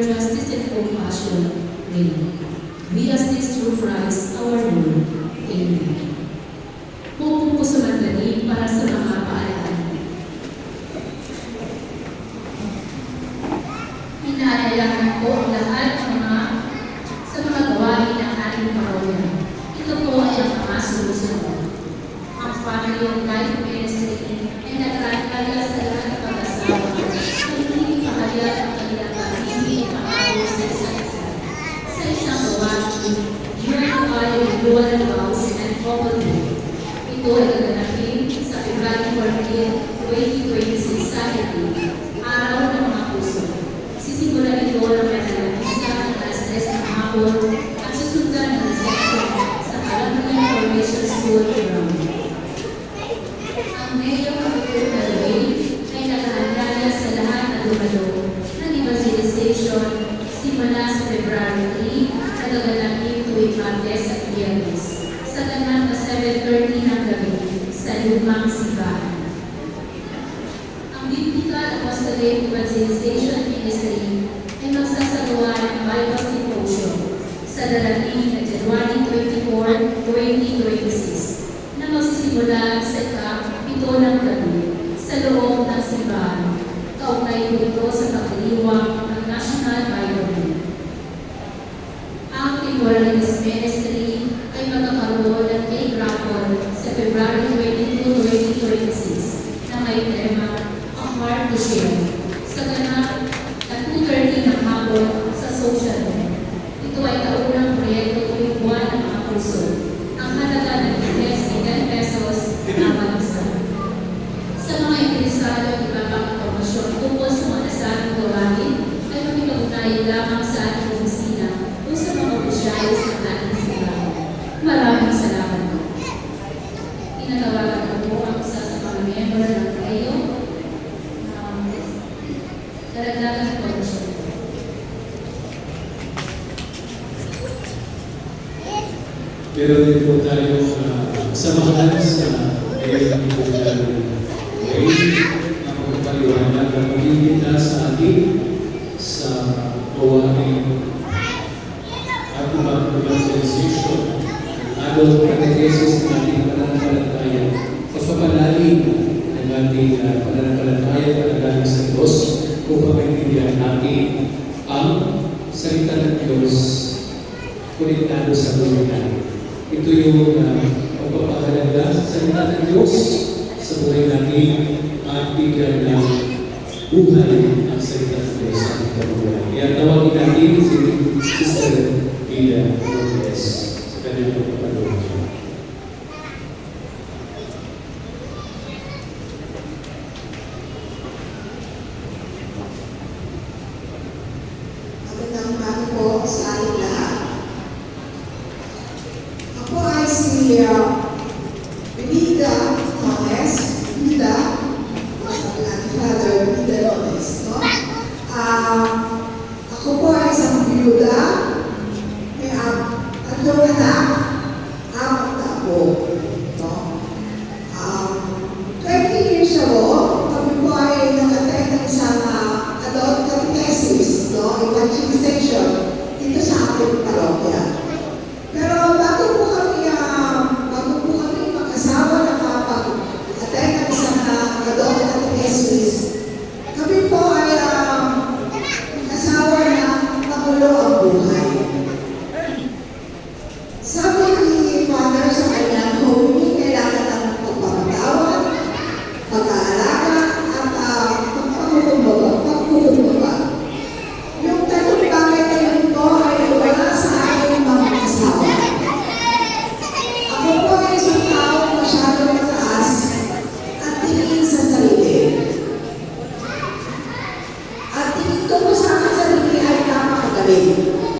justice and compassion reign. We ask this through Christ our Lord. Amen. Huwag po sumandali para sa mga paalala. Inaalayahan ko ang lahat sa mga gawain ng ating parokya. Ito po ay ang mga sumusunod. Ang Family of Life Ministry ay nagkakaya sa lahat ng pag-asawa na hindi pahayag ang kanilang pag-ibig at pag-awa sa isa't isa. Sa isang gawain, unify with dual vows and couple. Ito ay gaganapin sa February 14, 2026 Saturday, Araw ng mga Puso. Sisimulan ito ng Mesa ng alas 3 ng hapon at susundan ng reception sa Kalamanan Formation School ground. Ang Mayor of the ay nakahanda na sa lahat na dumalo ng evangelization simula sa February 3 na gaganapin tuwing Martes at Biyernes sa ganap na 7:30 ng gabi sa lumang simbahan. Ang Biblical Apostolic Evangelization Ministry ay magsasagawa ng Bible Symposium sa darating na January 24, 2026 na magsisimula sa ika-7 ng gabi sa loob ng simbahan. Kaugnay po ito sa pagdiriwang ng National Bible Week. Ang Timor-Leste Ministry ay magkakaroon ng cake raffle sa February 22, 2026 na may tema A Heart to Share sa ganap na 2:30 ng hapon sa social media. Ito ay kaunang proyekto tuwing buwan ng mga puso. Ang halaga ng tickets ay 10 pesos bawat isa. Sa mga interesado at iba pang impormasyon tungkol sa mga nasabing gawain ay makipag-ugnayan lamang sa ating opisina o sa mga opisyalis ng ating simbahan. Maraming salamat po. Tinatawagan ko po ang isa sa mga member ng kayo daragdagan po siya. Meron din po tayo samahan sa ngayon po tayo na magpapaliwanag at magigita sa atin sa gawain at evangelization, adult catechesis ng ating pananampalataya, pagpapalalim ng ating pananampalataya panagaling sa Diyos upang maintindihan natin ang salita ng Diyos konektado sa buhay natin. Ito yung pagpapahalaga sa salita ng Diyos sa buhay natin at bigyan ng buhay ang salita ng Diyos sa ating kabuhay. Kaya tawagin natin si Sister Ida Lopez sa kanyang pagpapaloob.